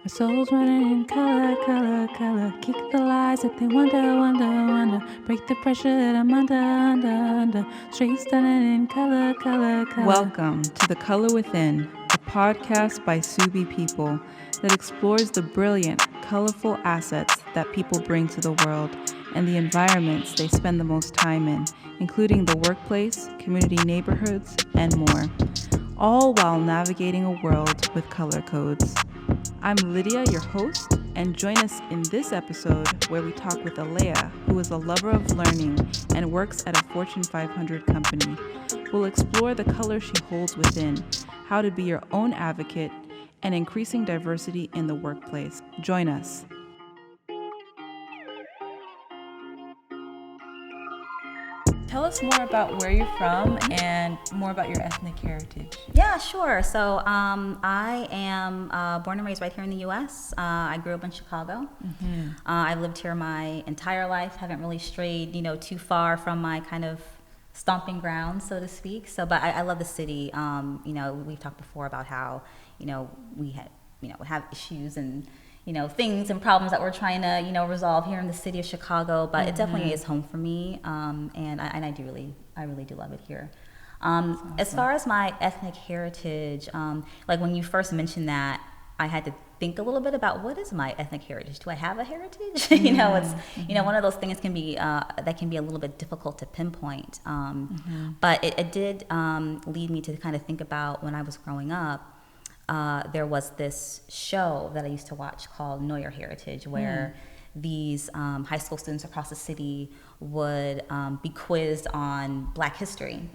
Our souls running in color, color, color. Kick the lies that they wonder. Break the pressure that I'm under. Straight stunning in color, color, color. Welcome to The Color Within, a podcast by SuubiPeople that explores the brilliant, colorful assets that people bring to the world and the environments they spend the most time in, including the workplace, community neighborhoods, and more, all while navigating a world with color codes. I'm Lydia, your host, and join us in this episode where we talk with Alea, who is a lover of learning and works at a Fortune 500 company. We'll explore the color she holds within, how to be your own advocate, and increasing diversity in the workplace. Join us. Tell us more about where you're from and more about your ethnic heritage. Yeah, sure. So I am born and raised right here in the U.S. I grew up in Chicago. Mm-hmm. I've lived here my entire life. Haven't really strayed, too far from my kind of stomping ground, so to speak. But I love the city. We've talked before about how, we have issues and things and problems that we're trying to, resolve here in the city of Chicago, but it definitely is home for me. And I really do love it here. Awesome. As far as my ethnic heritage, like when you first mentioned that, I had to think a little bit about what is my ethnic heritage. Do I have a heritage? It's, one of those things can be, that can be a little bit difficult to pinpoint. But it did lead me to kind of think about when I was growing up. There was this show that I used to watch called Know Your Heritage, where these high school students across the city would be quizzed on Black history.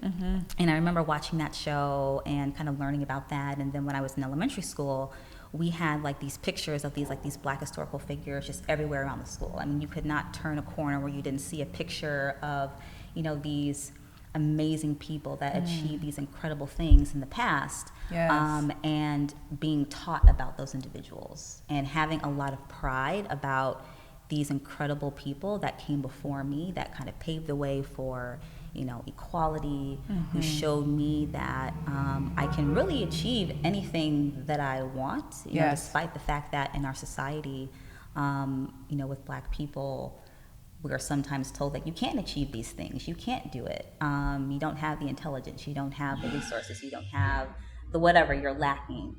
And I remember watching that show and kind of learning about that. And then when I was in elementary school, we had like these pictures of these Black historical figures just everywhere around the school. I mean, you could not turn a corner where you didn't see a picture of, these amazing people that achieved these incredible things in the past. Yes. And being taught about those individuals and having a lot of pride about these incredible people that came before me that kind of paved the way for, equality, who showed me that I can really achieve anything that I want, despite the fact that in our society, with Black people, we are sometimes told that you can't achieve these things, you can't do it. You don't have the intelligence, you don't have the resources, you don't have the whatever, you're lacking.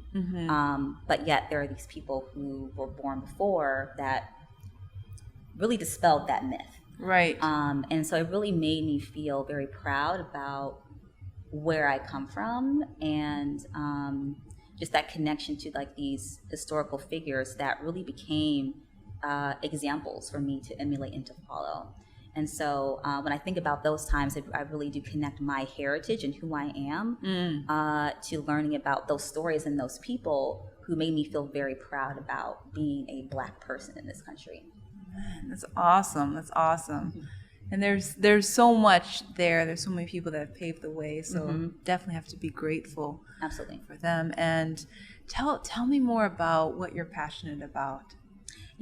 But yet there are these people who were born before that really dispelled that myth. Right. And so it really made me feel very proud about where I come from and just that connection to like these historical figures that really became examples for me to emulate and to follow. And so when I think about those times, I really do connect my heritage and who I am to learning about those stories and those people who made me feel very proud about being a Black person in this country. Man, that's awesome. That's awesome. And there's so much there. There's so many people that have paved the way. So definitely have to be grateful. Absolutely. For them. And tell me more about what you're passionate about.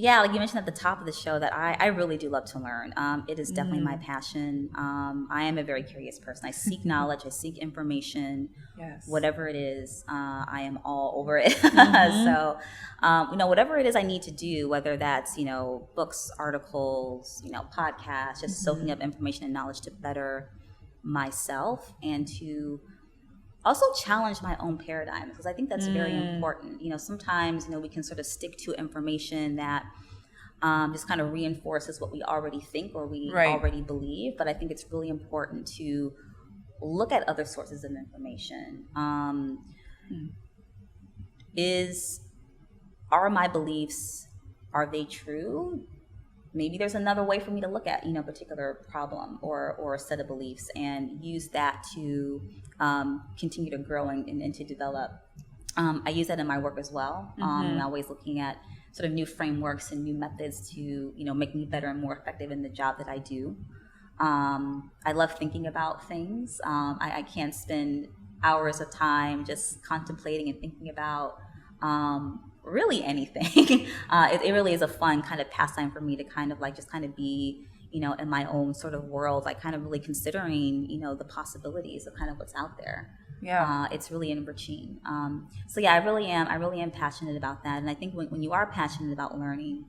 Yeah, like you mentioned at the top of the show that I really do love to learn. It is definitely my passion. I am a very curious person. I seek knowledge. I seek information. Yes. Whatever it is, I am all over it. So, whatever it is I need to do, whether that's, books, articles, podcasts, just soaking up information and knowledge to better myself and to also challenge my own paradigm, because I think that's very important. Sometimes, we can sort of stick to information that just kind of reinforces what we already think or we already believe. But I think it's really important to look at other sources of information. Are my beliefs, are they true? Maybe there's another way for me to look at, a particular problem or a set of beliefs and use that to continue to grow and to develop. I use that in my work as well. I'm always looking at sort of new frameworks and new methods to, make me better and more effective in the job that I do. I love thinking about things. I can't spend hours of time just contemplating and thinking about really anything. It really is a fun kind of pastime for me to kind of just kind of be, in my own sort of world, like kind of really considering, the possibilities of kind of what's out there. Yeah. It's really enriching. So yeah, I really am passionate about that. And I think when you are passionate about learning,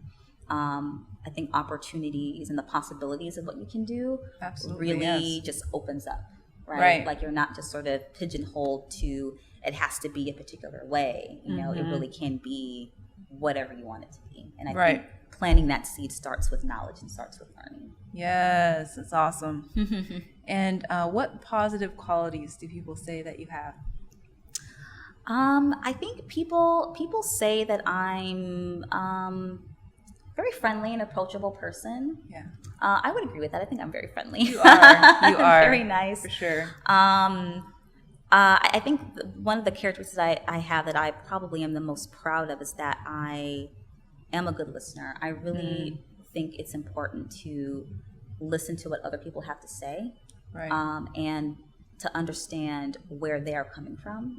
I think opportunities and the possibilities of what you can do really just opens up, right? Like you're not just sort of pigeonholed to it has to be a particular way. You know, it really can be whatever you want it to be. And I think planting that seed starts with knowledge and starts with learning. Yes, it's awesome. And what positive qualities do people say that you have? I think people say that I'm very friendly and approachable person. Yeah. I would agree with that. I think I'm very friendly. You are. You are. Very nice. For sure. I think one of the characteristics I have that I probably am the most proud of is that I am a good listener. I really think it's important to listen to what other people have to say, and to understand where they are coming from.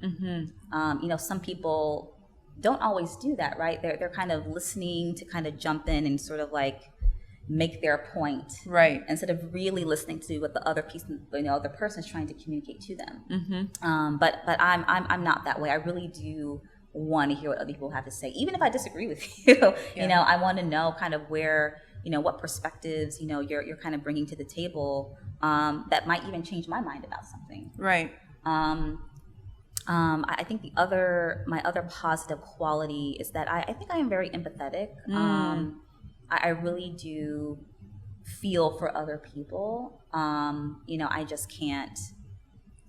You know, some people don't always do that, right? They're kind of listening to kind of jump in and sort of like make their point, right? Instead of really listening to what the other person is trying to communicate to them. But I'm not that way. I really do want to hear what other people have to say, even if I disagree with you. You know, I want to know kind of where, you know, what perspectives, you know, you're kind of bringing to the table, that might even change my mind about something. Right. I think my other positive quality is that I think I am very empathetic. I really do feel for other people. You know, I just can't,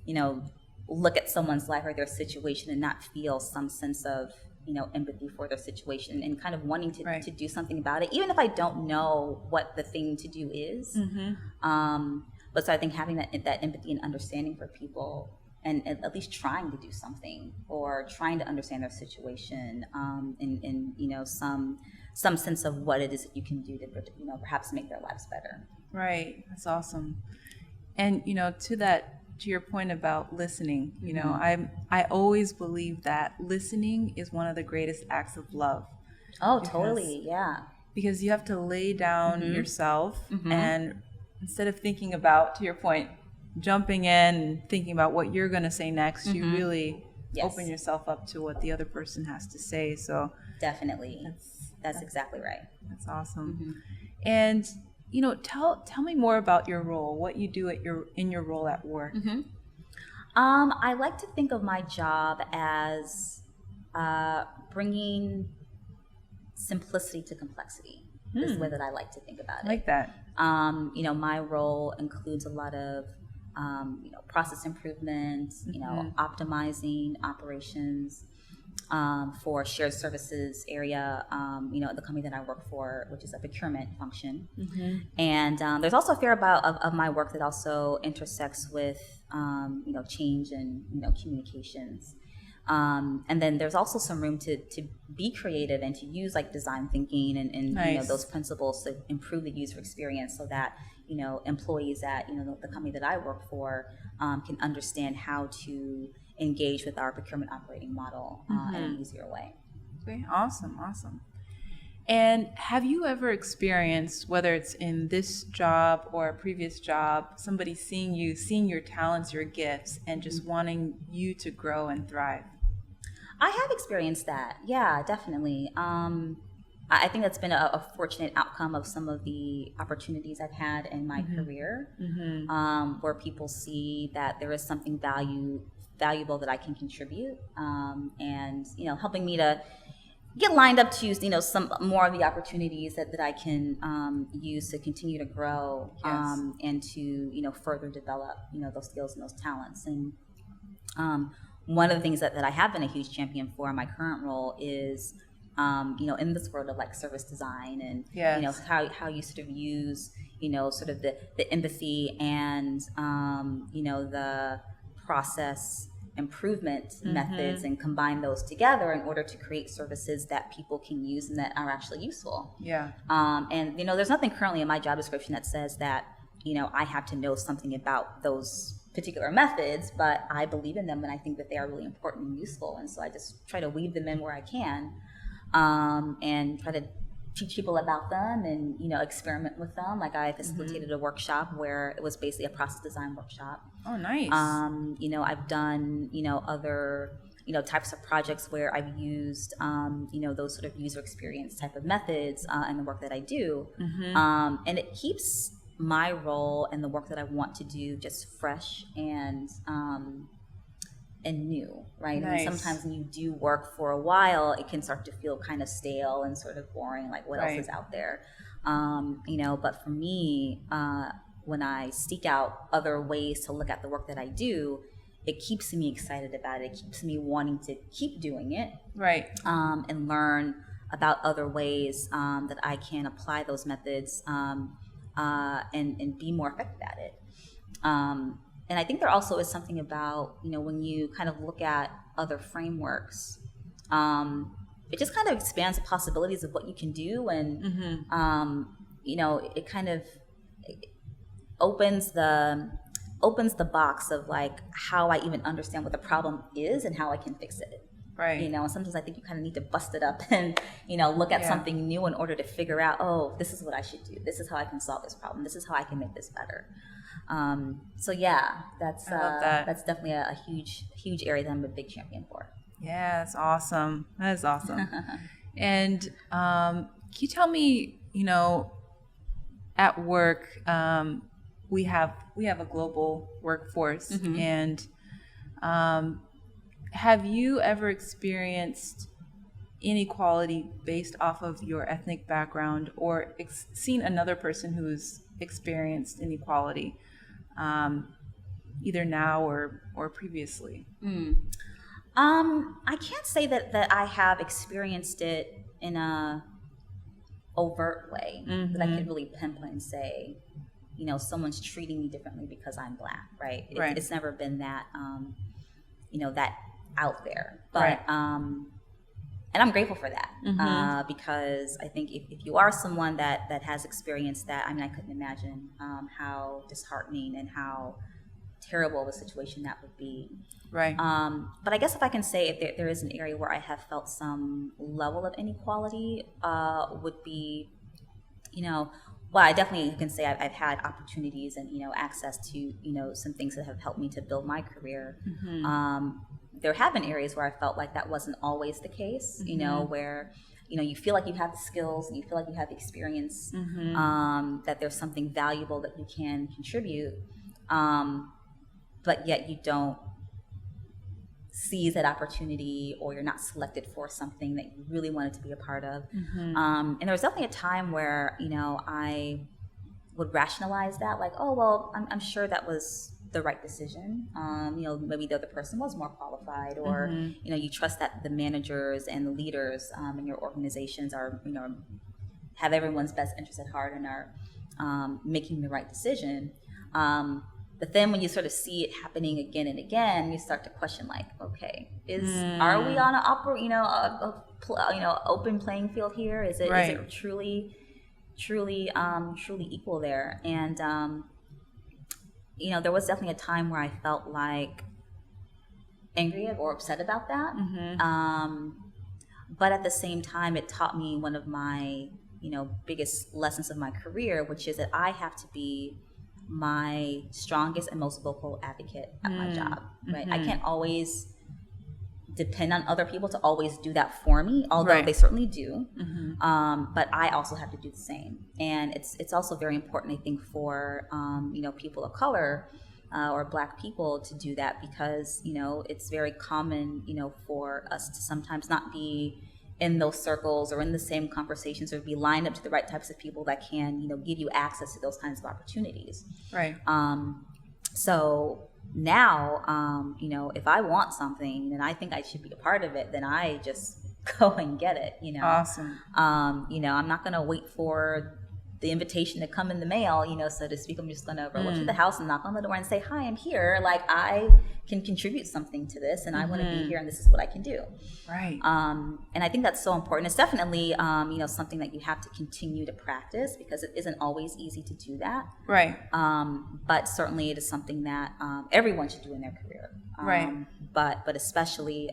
you know, look at someone's life or their situation and not feel some sense of, you know, empathy for their situation and kind of wanting to do something about it, even if I don't know what the thing to do is. But so I think having that empathy and understanding for people, and at least trying to do something or trying to understand their situation, and you know, some sense of what it is that you can do to, you know, perhaps make their lives better. Right. That's awesome. And you know, to your point about listening, you know, I always believe that listening is one of the greatest acts of love. Oh, totally. Yeah. Because you have to lay down yourself, and instead of thinking about, to your point, jumping in and thinking about what you're going to say next, you really open yourself up to what the other person has to say. So definitely, that's exactly right. That's awesome. And you know, tell me more about your role, what you do in your role at work. I like to think of my job as bringing simplicity to complexity. Is the way that I like to think about it. I like that. You know, my role includes a lot of you know, process improvement, you know, optimizing operations for shared services area, you know, the company that I work for, which is a procurement function. And there's also a fair amount of my work that also intersects with, you know, change and, you know, communications. And then there's also some room to be creative and to use like design thinking and you know, those principles to improve the user experience so that, you know, employees at, you know, the company that I work for can understand how to engage with our procurement operating model in an easier way. Okay, awesome. And have you ever experienced, whether it's in this job or a previous job, somebody seeing your talents, your gifts, and just wanting you to grow and thrive? I have experienced that. Yeah, definitely. I think that's been a fortunate outcome of some of the opportunities I've had in my career, where people see that there is something valuable that I can contribute, and, you know, helping me to get lined up to, you know, some more of the opportunities that I can use to continue to grow, and to, you know, further develop, you know, those skills and those talents. And one of the things that I have been a huge champion for in my current role is, you know, in this world of like service design and, you know, how you sort of use, you know, sort of the empathy and, you know, the process improvement methods and combine those together in order to create services that people can use and that are actually useful. And, you know, there's nothing currently in my job description that says that, you know, I have to know something about those particular methods, but I believe in them and I think that they are really important and useful. And so I just try to weave them in where I can, and try to teach people about them and, experiment with them. Like I facilitated a workshop where it was basically a process design workshop. Oh, nice. I've done, other, types of projects where I've used, those sort of user experience type of methods in the work that I do. And it keeps my role and the work that I want to do just fresh and new, right? Nice. And sometimes when you do work for a while, it can start to feel kind of stale and sort of boring, like what else is out there? But for me, when I seek out other ways to look at the work that I do, it keeps me excited about it. It keeps me wanting to keep doing it. Right. And learn about other ways that I can apply those methods and be more effective at it. And I think there also is something about, when you kind of look at other frameworks, it just kind of expands the possibilities of what you can do. And, it kind of opens the box of like how I even understand what the problem is and how I can fix it. Right. And sometimes I think you kind of need to bust it up and, look at something new in order to figure out, oh, this is what I should do. This is how I can solve this problem. This is how I can make this better. That's definitely a huge area that I'm a big champion for. Yeah, that's awesome. That is awesome. And can you tell me, at work, we have a global workforce, and have you ever experienced inequality based off of your ethnic background, or seen another person who's experienced inequality, either now or previously? I can't say that I have experienced it in a overt way that I could really pinpoint and say, someone's treating me differently because I'm Black, right? It's never been that, that out there. But, and I'm grateful for that because I think if you are someone that has experienced that, I mean, I couldn't imagine how disheartening and how terrible of a situation that would be. Right. But I guess if I can say if there is an area where I have felt some level of inequality would be, well, I definitely can say I've had opportunities and, access to, some things that have helped me to build my career. There have been areas where I felt like that wasn't always the case, where, you feel like you have the skills and you feel like you have the experience, that there's something valuable that you can contribute, but yet you don't seize that opportunity, or you're not selected for something that you really wanted to be a part of. And there was definitely a time where, I would rationalize that, like, oh, well, I'm sure that was the right decision. Maybe the other person was more qualified, or, you trust that the managers and the leaders in your organizations are, have everyone's best interest at heart and are making the right decision. But then when you sort of see it happening again and again, you start to question, like, okay, are we on a open playing field here? Is it truly equal there? And there was definitely a time where I felt like angry or upset about that. But at the same time, it taught me one of my biggest lessons of my career, which is that I have to be my strongest and most vocal advocate at my job, right? I can't always depend on other people to always do that for me, although they certainly do. But I also have to do the same. And it's also very important, I think, for people of color or Black people to do that, because it's very common for us to sometimes not be in those circles or in the same conversations, or be lined up to the right types of people that can, give you access to those kinds of opportunities. Right. So now, if I want something and I think I should be a part of it, then I just go and get it, Awesome. I'm not going to wait for the invitation to come in the mail, so to speak. I'm just going to roll up to the house and knock on the door and say, hi, I'm here. Like, I can contribute something to this, and I want to be here, and this is what I can do. Right. And I think that's so important. It's definitely, something that you have to continue to practice, because it isn't always easy to do that. Right. But certainly it is something that everyone should do in their career. Right. But especially,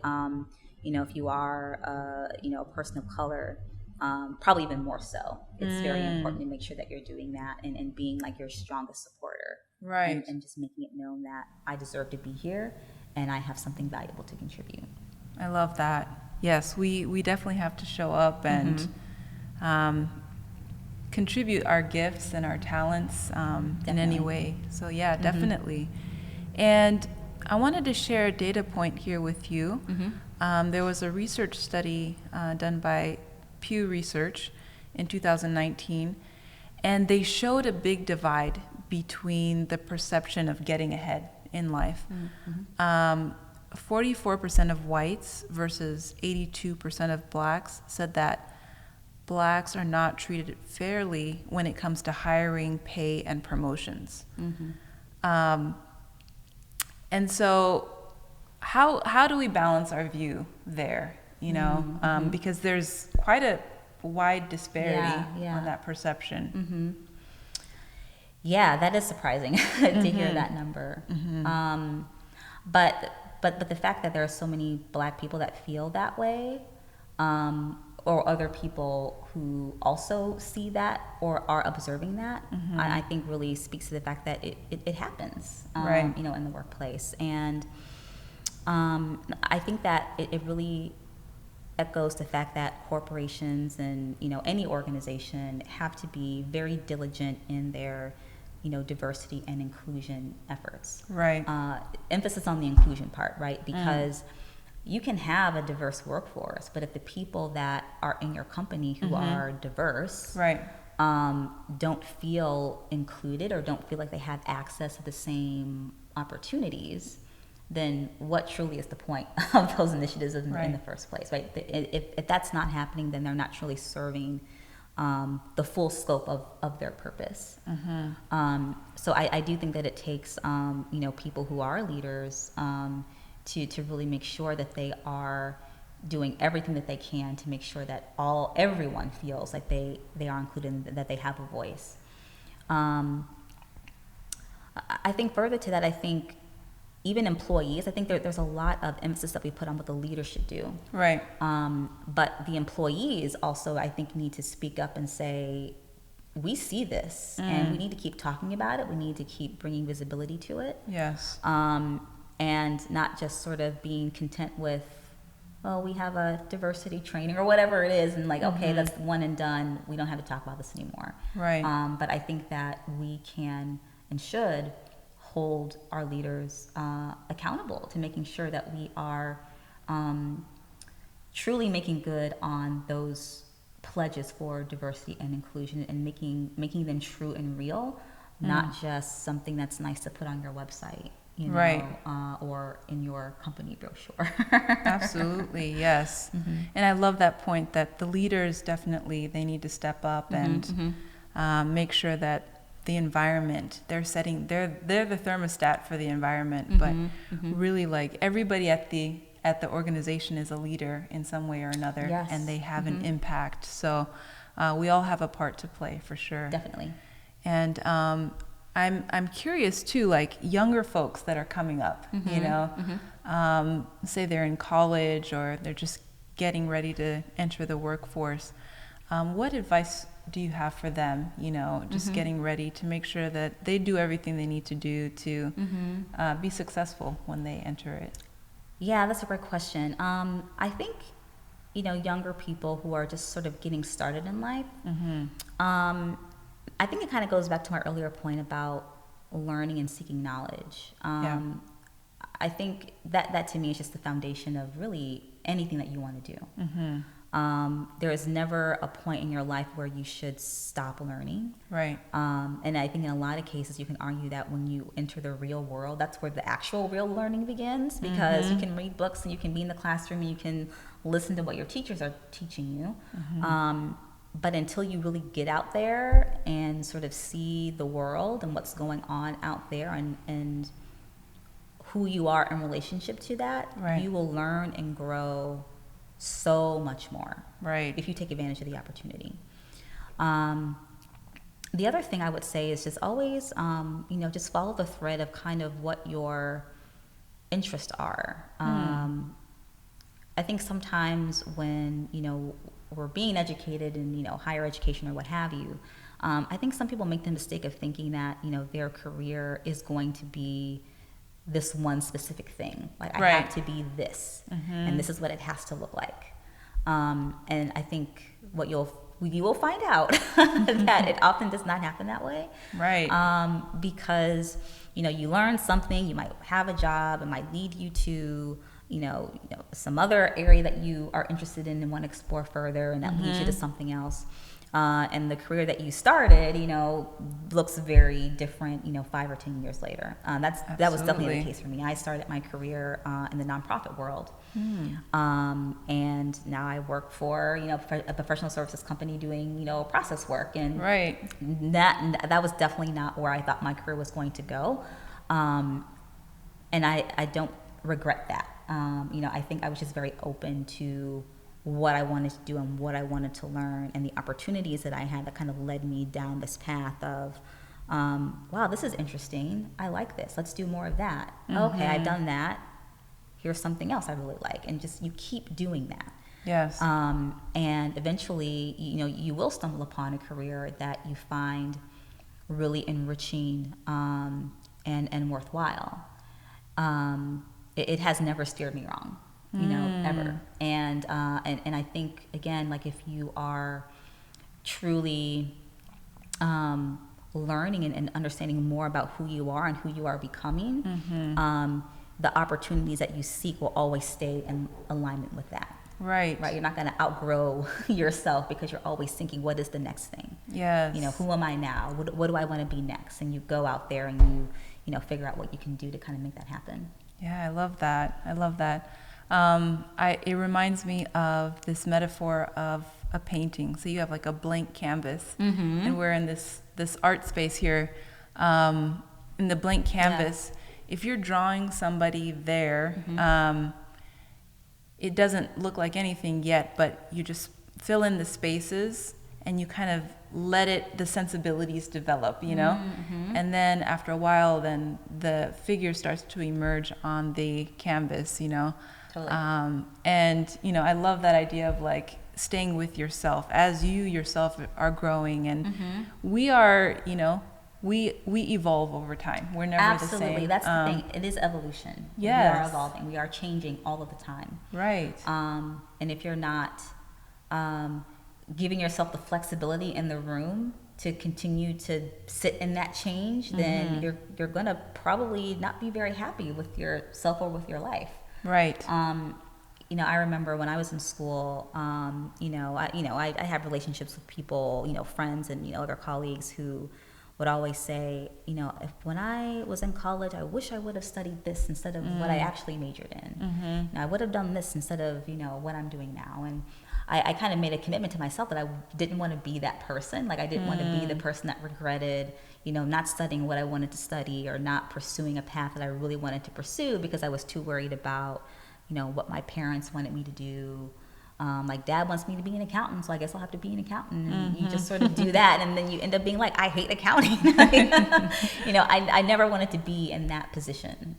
if you are, a person of color, probably even more so. It's very important to make sure that you're doing that and being like your strongest supporter. Right. And just making it known that I deserve to be here and I have something valuable to contribute. I love that. Yes, we definitely have to show up and contribute our gifts and our talents in any way. So yeah, definitely. And I wanted to share a data point here with you. There was a research study done by Pew Research in 2019, and they showed a big divide between the perception of getting ahead in life. 44% of whites versus 82% of blacks said that blacks are not treated fairly when it comes to hiring, pay, and promotions. And so how do we balance our view there, you know? Because there's quite a wide disparity on that perception. Yeah, that is surprising to hear that number. But the fact that there are so many Black people that feel that way, or other people who also see that or are observing that, I think really speaks to the fact that it happens, you know, in the workplace. And I think that it really echoes the fact that corporations and, you know, any organization have to be very diligent in their, you know, diversity and inclusion efforts. Emphasis on the inclusion part, right? Because you can have a diverse workforce, but if the people that are in your company who are diverse don't feel included or don't feel like they have access to the same opportunities, then what truly is the point of those initiatives in the first place, right? If that's not happening, then they're not truly serving the full scope of their purpose. So I do think that it takes, you know, people who are leaders to really make sure that they are doing everything that they can to make sure that everyone feels like they are included and that they have a voice. I think further to that, I think even employees, I think there's a lot of emphasis that we put on what the leaders should do. But the employees also, I think, need to speak up and say, we see this and we need to keep talking about it. We need to keep bringing visibility to it. And not just sort of being content with, oh, we have a diversity training or whatever it is, and like, okay, that's one and done. We don't have to talk about this anymore. But I think that we can and should hold our leaders accountable to making sure that we are truly making good on those pledges for diversity and inclusion and making them true and real, not just something that's nice to put on your website, you know, or in your company brochure. Absolutely, yes. And I love that point that the leaders definitely, they need to step up and make sure that the environment, they're the thermostat for the environment, but really like everybody at the organization is a leader in some way or another, and they have an impact. So we all have a part to play for sure. Definitely. And I'm curious too, like younger folks that are coming up, you know, say they're in college or they're just getting ready to enter the workforce. What advice do you have for them, you know, just getting ready to make sure that they do everything they need to do to be successful when they enter it? Yeah, that's a great question. I think, you know, younger people who are just sort of getting started in life, I think it kind of goes back to my earlier point about learning and seeking knowledge. I think that to me is just the foundation of really anything that you want to do. There is never a point in your life where you should stop learning. And I think in a lot of cases you can argue that when you enter the real world, that's where the actual real learning begins, because you can read books and you can be in the classroom and you can listen to what your teachers are teaching you. But until you really get out there and sort of see the world and what's going on out there and who you are in relationship to that, you will learn and grow so much more if you take advantage of the opportunity. The other thing I would say is just always, you know, just follow the thread of kind of what your interests are. I think sometimes when, you know, or being educated in, you know, higher education or what have you, I think some people make the mistake of thinking that, you know, their career is going to be this one specific thing. Like, I have to be this, and this is what it has to look like. And I think what you will find out that it often does not happen that way. Right. Because, you know, you learn something, you might have a job, it might lead you to, you know, some other area that you are interested in and want to explore further, and that leads you to something else. And the career that you started, you know, looks very different, you know, 5 or 10 years later. That was definitely the case for me. I started my career in the nonprofit world. And now I work for, you know, a professional services company doing, you know, process work. And that was definitely not where I thought my career was going to go. And I don't regret that. You know, I think I was just very open to what I wanted to do and what I wanted to learn, and the opportunities that I had that kind of led me down this path of, wow, this is interesting. I like this. Let's do more of that. Okay, I've done that. Here's something else I really like. And just, you keep doing that. Yes. And eventually, you know, you will stumble upon a career that you find really enriching and worthwhile. It has never steered me wrong, you know, ever. And I think, again, like, if you are truly learning and understanding more about who you are and who you are becoming, the opportunities that you seek will always stay in alignment with that. Right. You're not going to outgrow yourself, because you're always thinking, what is the next thing? Yes. You know, who am I now? What do I want to be next? And you go out there and you know, figure out what you can do to kind of make that happen. Yeah, I love that. It reminds me of this metaphor of a painting. So you have like a blank canvas, and we're in this art space here. In the blank canvas, if you're drawing somebody there, it doesn't look like anything yet, but you just fill in the spaces and you kind of let the sensibilities develop, you know? And then after a while, then the figure starts to emerge on the canvas, you know? Totally. And, you know, I love that idea of like staying with yourself as you yourself are growing. And we are, you know, we evolve over time. We're never the same. Absolutely. That's the thing. It is evolution. Yes. We are evolving. We are changing all of the time. Right. And if you're not giving yourself the flexibility in the room to continue to sit in that change, then you're going to probably not be very happy with yourself or with your life. Right. You know, I remember when I was in school, I had relationships with people, you know, friends and, you know, other colleagues who would always say, you know, when I was in college, I wish I would have studied this instead of what I actually majored in. I would have done this instead of, you know, what I'm doing now. And I kind of made a commitment to myself that I didn't want to be that person. Like, I didn't want to be the person that regretted, you know, not studying what I wanted to study or not pursuing a path that I really wanted to pursue because I was too worried about, you know, what my parents wanted me to do. Like, dad wants me to be an accountant, so I guess I'll have to be an accountant. And you just sort of do that, and then you end up being like, I hate accounting. You know, I never wanted to be in that position.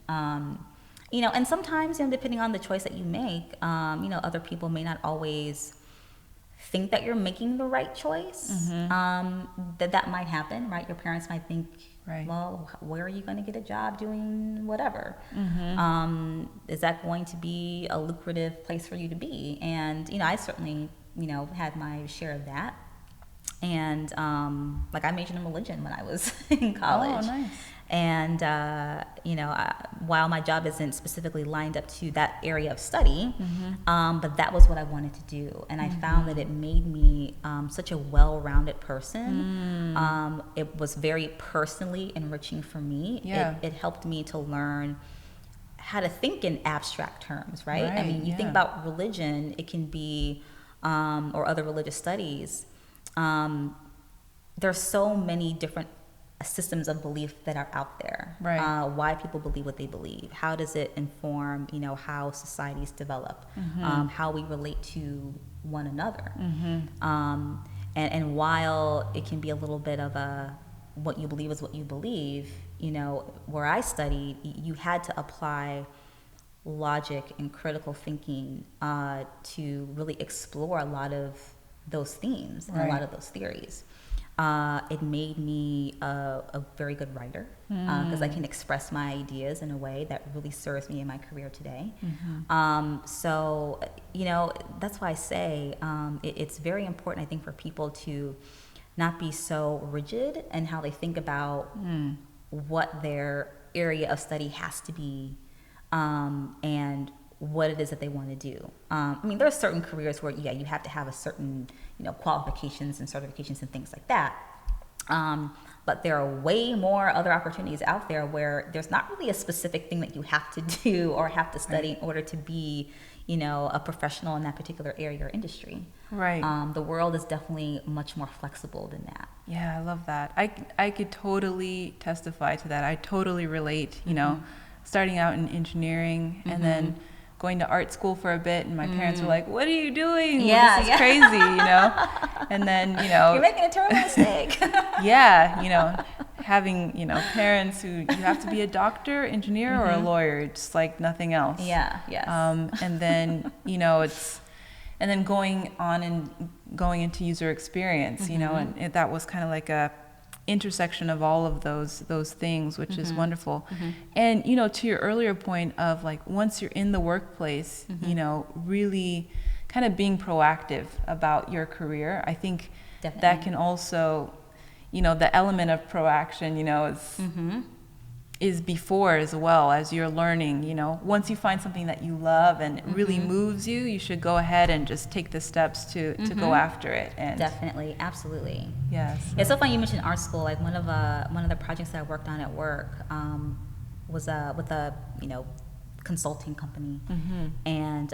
You know, and sometimes, you know, depending on the choice that you make, you know, other people may not always think that you're making the right choice. That might happen, right? Your parents might think, well, where are you going to get a job doing whatever? Is that going to be a lucrative place for you to be? And, you know, I certainly, you know, had my share of that. And, like, I majored in religion when I was in college. Oh, nice. And, you know, while my job isn't specifically lined up to that area of study, but that was what I wanted to do. And I found that it made me such a well-rounded person. It was very personally enriching for me. Yeah. It helped me to learn how to think in abstract terms, right? I mean, you think about religion, it can be, or other religious studies, there's so many different systems of belief that are out there. Why people believe what they believe. How does it inform, you know, how societies develop, how we relate to one another. And while it can be a little bit of a, what you believe is what you believe, you know, where I studied, you had to apply logic and critical thinking to really explore a lot of those themes and Right. a lot of those theories. It made me a very good writer because I can express my ideas in a way that really serves me in my career today. So, that's why I say it's very important, I think, for people to not be so rigid in how they think about what their area of study has to be and what it is that they want to do. There are certain careers where, you have to have a certain, qualifications and certifications and things like that. But there are way more other opportunities out there where there's not really a specific thing that you have to do or have to study in order to be, a professional in that particular area or industry. Right. The world is definitely much more flexible than that. Yeah, I love that. I could totally testify to that. I totally relate, starting out in engineering and then going to art school for a bit, and my parents were like, "What are you doing? This is crazy," And then, you're making a terrible mistake. having, parents who you have to be a doctor, engineer, or a lawyer, just like nothing else. Yeah, yes. And then, and then going on and going into user experience, and that was kind of like a intersection of all of those things, which is wonderful. And to your earlier point of like, once you're in the workplace, really kind of being proactive about your career, I think Definitely. that can also, the element of proaction, is before as well as you're learning. Once you find something that you love and it really moves you, you should go ahead and just take the steps to go after it. And definitely, absolutely. Yes. It's so funny you mentioned art school. Like one of the projects that I worked on at work was with a consulting company, and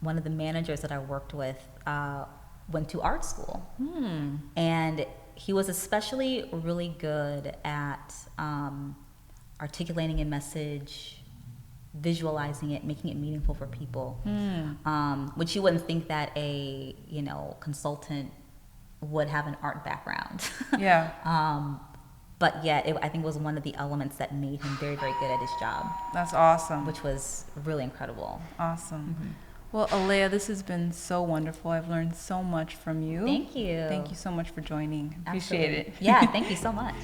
one of the managers that I worked with went to art school, and he was especially really good at articulating a message, visualizing it, making it meaningful for people, which you wouldn't think that a consultant would have an art background. Yeah. But yet, I think it was one of the elements that made him very, very good at his job. That's awesome. Which was really incredible. Awesome. Well, Alea, this has been so wonderful. I've learned so much from you. Thank you. Thank you so much for joining. Absolutely. Appreciate it. Yeah, thank you so much.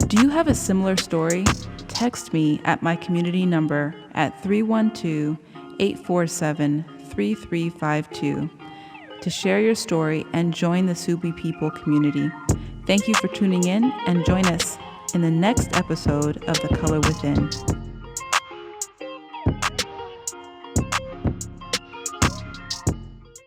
Do you have a similar story? Text me at my community number at 312-847-3352 to share your story and join the SuubiPeople community. Thank you for tuning in, and join us in the next episode of The Color Within.